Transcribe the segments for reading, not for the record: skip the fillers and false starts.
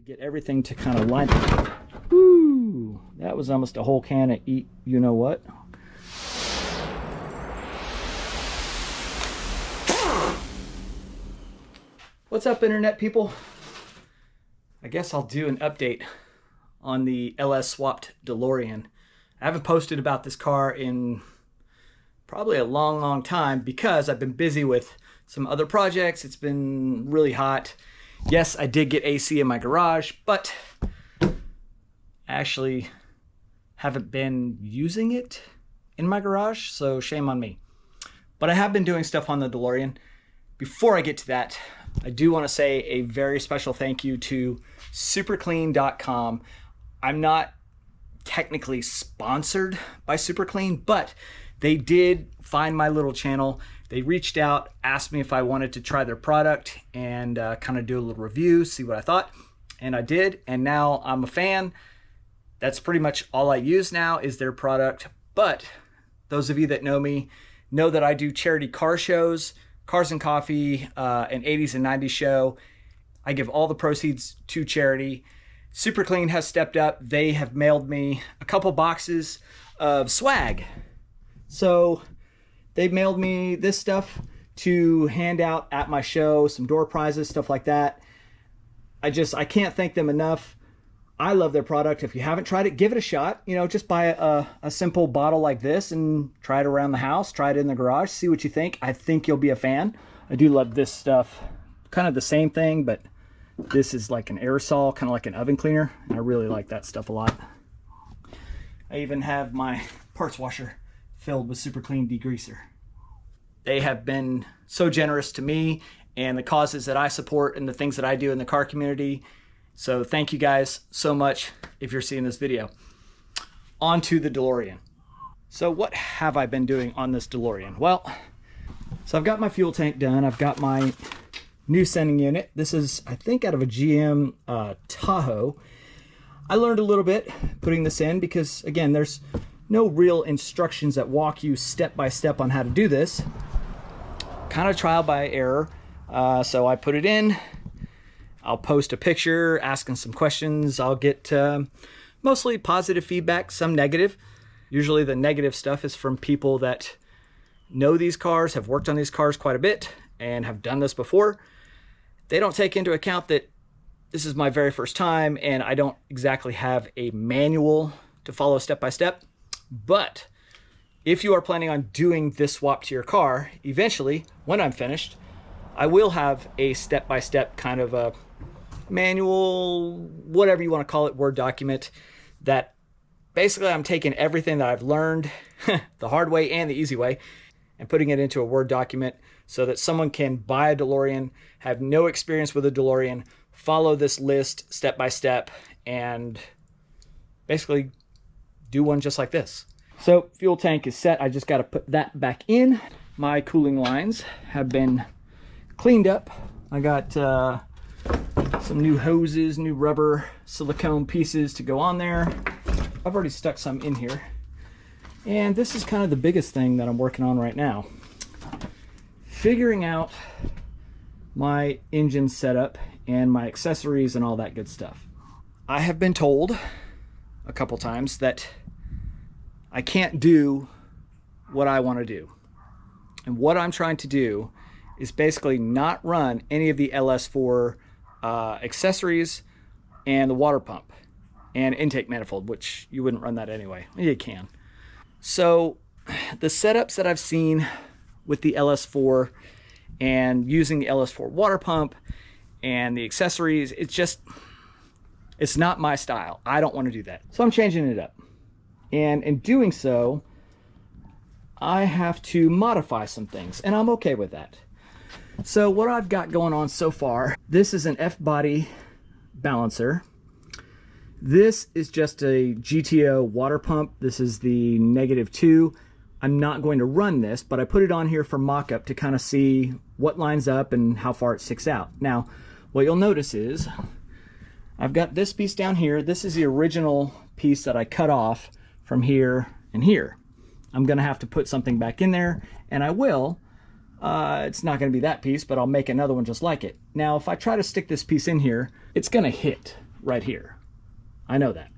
get everything to kind of line up. Woo! That was almost a whole can of eat you know what. What's up, internet people? I guess I'll do an update on the LS swapped Delorean. I haven't posted about this car in probably a long time because I've been busy with some other projects. It's been really hot. Yes, I did get AC in my garage, but I actually haven't been using it in my garage, so shame on me. But I have been doing stuff on the Delorean. Before I get to that, I do want to say a very special thank you to superclean.com. I'm not technically sponsored by Superclean, but they did find my little channel. They reached out, asked me if I wanted to try their product and kind of do a little review, see what I thought. And I did, and now I'm a fan. That's pretty much all I use now is their product. But those of you that know me know that I do charity car shows, Cars and Coffee, an 80s and 90s show. I give all the proceeds to charity. Superclean has stepped up. They have mailed me a couple boxes of swag. So they mailed me this stuff to hand out at my show, some door prizes, stuff like that. I can't thank them enough. I love their product. If you haven't tried it, give it a shot. You know, just buy a simple bottle like this and try it around the house, try it in the garage, see what you think. I think you'll be a fan. I do love this stuff. Kind of the same thing, but this is like an aerosol, kind of like an oven cleaner. And I really like that stuff a lot. I even have my parts washer filled with Superclean degreaser. They have been so generous to me and the causes that I support and the things that I do in the car community. So thank you guys so much if you're seeing this video. On to the Delorean. So what have I been doing on this Delorean? Well, so I've got my fuel tank done. I've got my new sending unit. This is, I think, out of a GM Tahoe. I learned a little bit putting this in because, again, there's no real instructions that walk you step by step on how to do this. Kind of trial by error. So I put it in. I'll post a picture asking some questions. I'll get mostly positive feedback, some negative. Usually the negative stuff is from people that know these cars, have worked on these cars quite a bit, and have done this before. They don't take into account that this is my very first time and I don't exactly have a manual to follow step by step. But if you are planning on doing this swap to your car, eventually, when I'm finished, I will have a step-by-step kind of a manual, whatever you want to call it, Word document that basically I'm taking everything that I've learned the hard way and the easy way and putting it into a Word document so that someone can buy a Delorean, have no experience with a Delorean, follow this list step by step, and basically do one just like this. So fuel tank is set. I just got to put that back in. My cooling lines have been cleaned up. I got some new hoses, new rubber silicone pieces to go on there. I've already stuck some in here. And this is kind of the biggest thing that I'm working on right now. Figuring out my engine setup and my accessories and all that good stuff. I have been told a couple times that I can't do what I want to do. And what I'm trying to do is basically not run any of the LS4 accessories and the water pump and intake manifold, which you wouldn't run that anyway. You can. So the setups that I've seen with the LS4 and using the LS4 water pump and the accessories, it's not my style. I don't want to do that. So I'm changing it up. And in doing so, I have to modify some things, and I'm okay with that. So what I've got going on so far, this is an F-body balancer. This is just a GTO water pump. This is the -2. I'm not going to run this, but I put it on here for mock-up to kind of see what lines up and how far it sticks out. Now, what you'll notice is I've got this piece down here. This is the original piece that I cut off from here and here. I'm gonna have to put something back in there, and I will. It's not gonna be that piece, but I'll make another one just like it. Now, if I try to stick this piece in here, it's gonna hit. right here. I know that.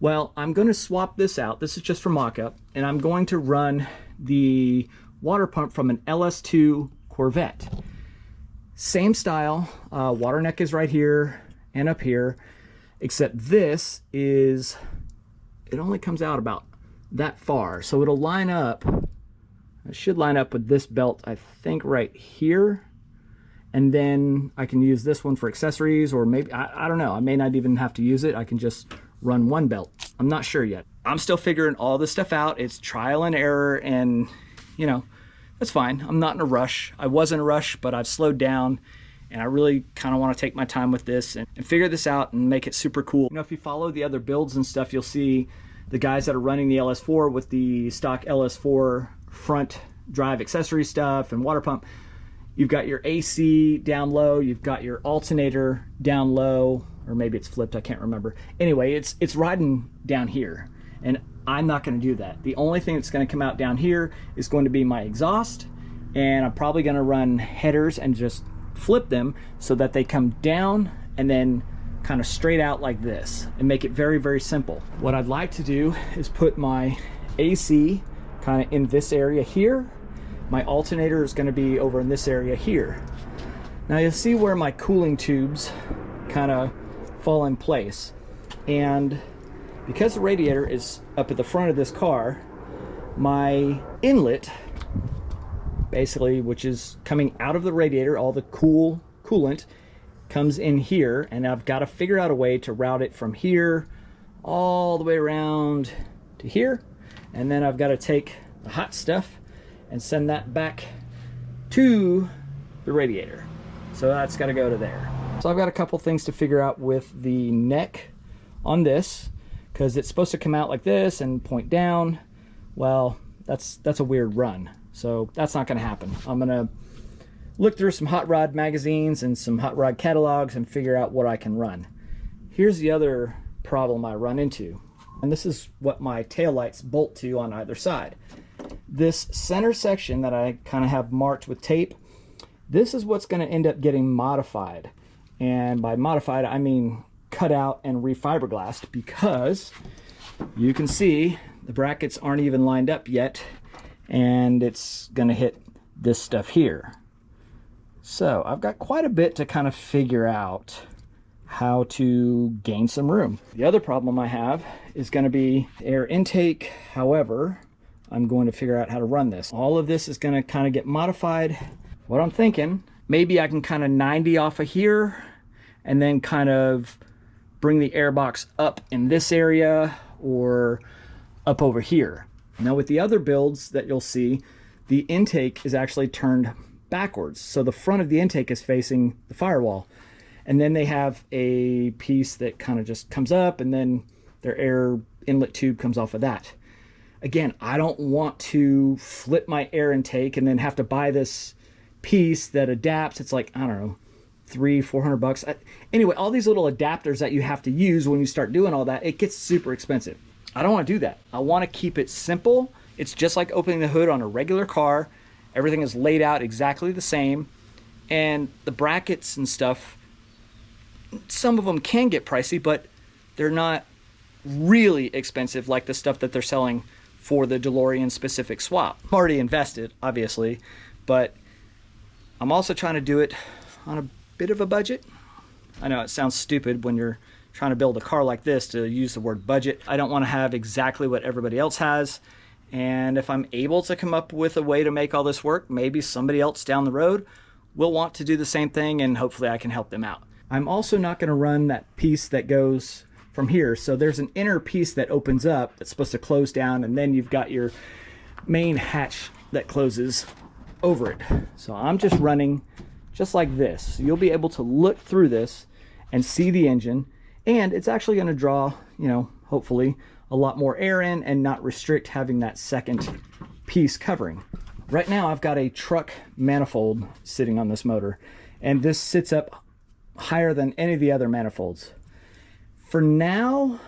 Well, I'm going to swap this out. This is just for mock-up, and I'm going to run the water pump from an LS2 Corvette. Same style, water neck is right here and up here, except this is, it only comes out about that far. So it'll line up, it should line up with this belt, I think right here. And then I can use this one for accessories, or maybe, I don't know, I may not even have to use it. I can just run one belt. I'm not sure yet. I'm still figuring all this stuff out. It's trial and error, and you know, that's fine. I'm not in a rush. I was in a rush, but I've slowed down, and I really kind of want to take my time with this and figure this out and make it super cool. You know, if you follow the other builds and stuff, you'll see the guys that are running the LS4 with the stock LS4 front drive accessory stuff and water pump. You've got your AC down low, you've got your alternator down low, or maybe it's flipped, I can't remember. Anyway, it's riding down here, and I'm not going to do that. The only thing that's going to come out down here is going to be my exhaust, and I'm probably going to run headers and just flip them so that they come down and then kind of straight out like this, and make it very, very simple. What I'd like to do is put my AC kind of in this area here. My alternator is going to be over in this area here. Now you'll see where my cooling tubes kind of fall in place, and because the radiator is up at the front of this car, my inlet, basically, which is coming out of the radiator, all the coolant comes in here, and I've got to figure out a way to route it from here all the way around to here, and then I've got to take the hot stuff and send that back to the radiator. So that's got to go to there. So I've got a couple things to figure out with the neck on this, because it's supposed to come out like this and point down. Well, that's a weird run, so that's not going to happen. I'm going to look through some hot rod magazines and some hot rod catalogs and figure out what I can run. Here's the other problem I run into, and this is what my taillights bolt to on either side. This center section that I kind of have marked with tape, this is what's going to end up getting modified. And by modified, I mean cut out and refiberglassed, because you can see the brackets aren't even lined up yet, and it's going to hit this stuff here. So I've got quite a bit to kind of figure out how to gain some room. The other problem I have is going to be air intake. However, I'm going to figure out how to run this. All of this is going to kind of get modified. What I'm thinking, maybe I can kind of 90 off of here and then kind of bring the air box up in this area or up over here. Now with the other builds that you'll see, the intake is actually turned backwards. So the front of the intake is facing the firewall. And then they have a piece that kind of just comes up, and then their air inlet tube comes off of that. Again, I don't want to flip my air intake and then have to buy this piece that adapts. It's like, I don't know, $300-400. Anyway, all these little adapters that you have to use when you start doing all that, it gets super expensive. I don't want to do that. I want to keep it simple. It's just like opening the hood on a regular car. Everything is laid out exactly the same. And the brackets and stuff, some of them can get pricey, but they're not really expensive like the stuff that they're selling for the Delorean specific swap. I'm already invested, obviously, but I'm also trying to do it on a bit of a budget. I know it sounds stupid when you're trying to build a car like this to use the word budget. I don't want to have exactly what everybody else has, and if I'm able to come up with a way to make all this work, maybe somebody else down the road will want to do the same thing, and hopefully I can help them out. I'm also not going to run that piece that goes from here. So there's an inner piece that opens up that's supposed to close down, and then you've got your main hatch that closes over it. So I'm just running just like this. So you'll be able to look through this and see the engine, and it's actually going to draw, you know, hopefully a lot more air in and not restrict having that second piece covering. Right now I've got a truck manifold sitting on this motor, and this sits up higher than any of the other manifolds. For now,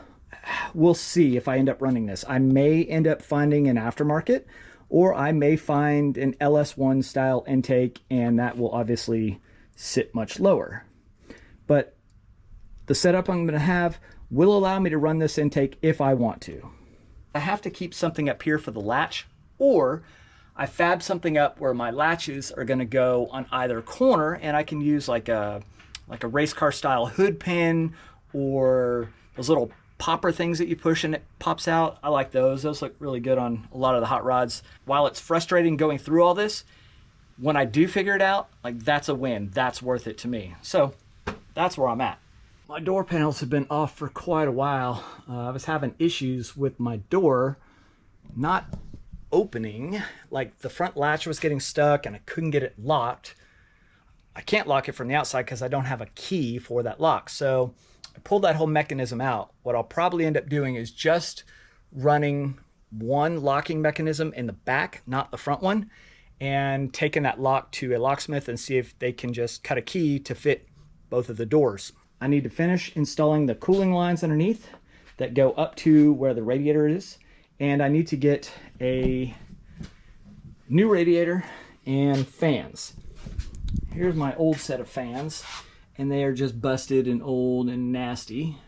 we'll see if I end up running this. I may end up finding an aftermarket, or I may find an LS1 style intake, and that will obviously sit much lower. But the setup I'm going to have will allow me to run this intake if I want to. I have to keep something up here for the latch, or I fab something up where my latches are going to go on either corner, and I can use like a race car style hood pin, or those little popper things that you push and it pops out. I like those. Those look really good on a lot of the hot rods. While it's frustrating going through all this, when I do figure it out, like, that's a win. That's worth it to me. So that's where I'm at. My door panels have been off for quite a while. I was having issues with my door not opening. Like, the front latch was getting stuck and I couldn't get it locked. I can't lock it from the outside because I don't have a key for that lock. So I pulled that whole mechanism out. What I'll probably end up doing is just running one locking mechanism in the back, not the front one, and taking that lock to a locksmith and see if they can just cut a key to fit both of the doors. I need to finish installing the cooling lines underneath that go up to where the radiator is, and I need to get a new radiator and fans. Here's my old set of fans, and they are just busted and old and nasty.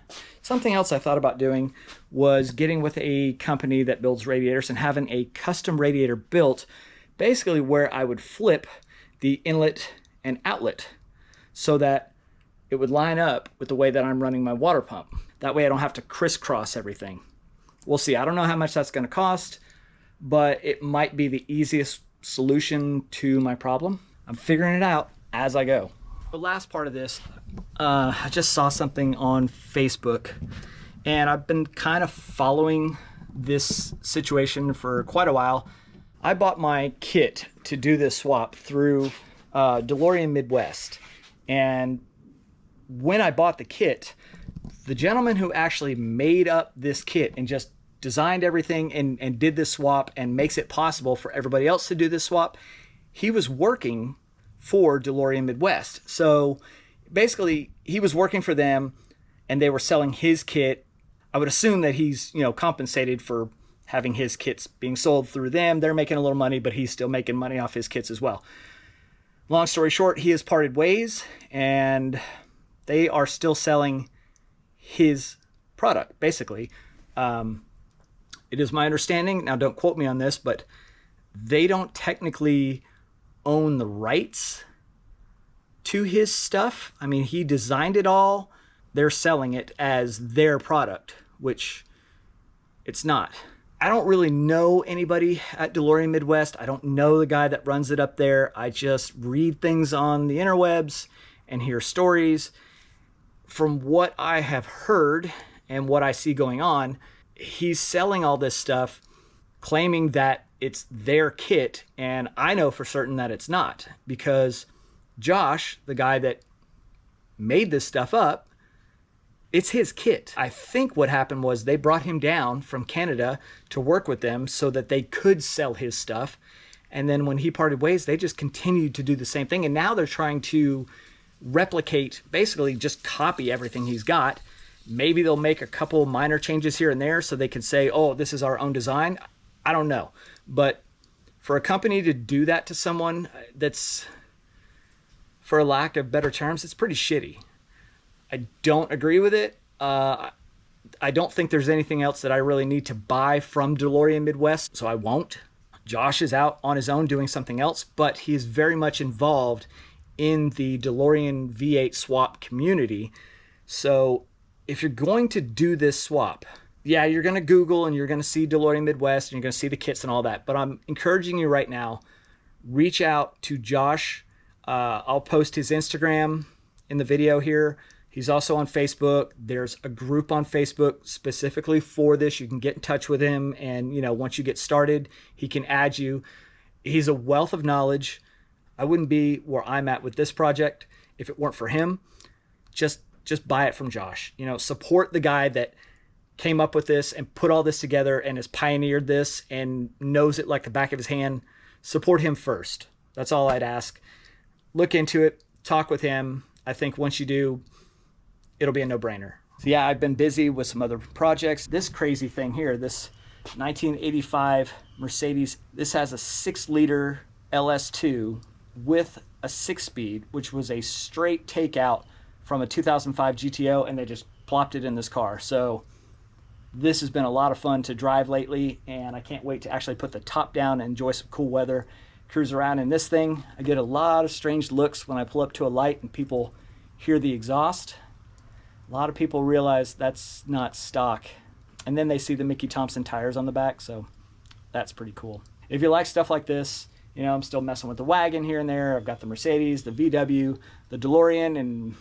Something else I thought about doing was getting with a company that builds radiators and having a custom radiator built, basically where I would flip the inlet and outlet so that it would line up with the way that I'm running my water pump. That way I don't have to crisscross everything. We'll see. I don't know how much that's going to cost, but it might be the easiest solution to my problem. I'm figuring it out as I go. The last part of this, I just saw something on Facebook, and I've been kind of following this situation for quite a while. I bought my kit to do this swap through Delorean Midwest, and when I bought the kit, the gentleman who actually made up this kit and just designed everything and did this swap and makes it possible for everybody else to do this swap, he was working for Delorean Midwest. So basically he was working for them and they were selling his kit. I would assume that he's, you know, compensated for having his kits being sold through them. They're making a little money, but he's still making money off his kits as well. Long story short, he has parted ways and they are still selling his product, basically. It is my understanding, now don't quote me on this, but they don't technically own the rights to his stuff. I mean, he designed it all. They're selling it as their product, which it's not. I don't really know anybody at Delorean Midwest. I don't know the guy that runs it up there. I just read things on the interwebs and hear stories. From what I have heard and what I see going on, he's selling all this stuff, claiming that it's their kit, and I know for certain that it's not, because Josh, the guy that made this stuff up, it's his kit. I think what happened was they brought him down from Canada to work with them so that they could sell his stuff, and then when he parted ways, they just continued to do the same thing, and now they're trying to replicate, basically just copy everything he's got. Maybe they'll make a couple minor changes here and there so they can say, oh, this is our own design. I don't know. But for a company to do that to someone, that's, for a lack of better terms, it's pretty shitty. I don't agree with it. I don't think there's anything else that I really need to buy from Delorean Midwest, so I won't. Josh is out on his own doing something else, but he is very much involved in the DeLorean V8 swap community. So if you're going to do this swap, yeah, you're going to Google and you're going to see Delorean Midwest and you're going to see the kits and all that. But I'm encouraging you right now, reach out to Josh. I'll post his Instagram in the video here. He's also on Facebook. There's a group on Facebook specifically for this. You can get in touch with him, and you know, once you get started, he can add you. He's a wealth of knowledge. I wouldn't be where I'm at with this project if it weren't for him. Just buy it from Josh. You know, support the guy that came up with this and put all this together and has pioneered this and knows it like the back of his hand. Support him first. That's all I'd ask. Look into it, talk with him. I think once you do, it'll be a no-brainer. So yeah, I've been busy with some other projects. This crazy thing here, this 1985 Mercedes, this has a 6-liter LS2 with a 6-speed, which was a straight takeout from a 2005 GTO, and they just plopped it in this car. So this has been a lot of fun to drive lately, and I can't wait to actually put the top down and enjoy some cool weather, cruise around in this thing. I get a lot of strange looks when I pull up to a light and people hear the exhaust. A lot of people realize that's not stock, and then they see the Mickey Thompson tires on the back, so that's pretty cool. If you like stuff like this, you know, I'm still messing with the wagon here and there. I've got the Mercedes, the VW, the DeLorean, and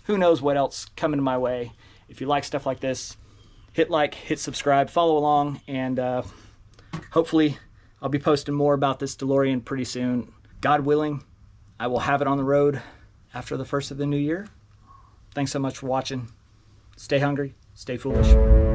who knows what else coming my way. If you like stuff like this, hit like, hit subscribe, follow along, and hopefully I'll be posting more about this DeLorean pretty soon. God willing, I will have it on the road after the first of the new year. Thanks so much for watching. Stay hungry, stay foolish.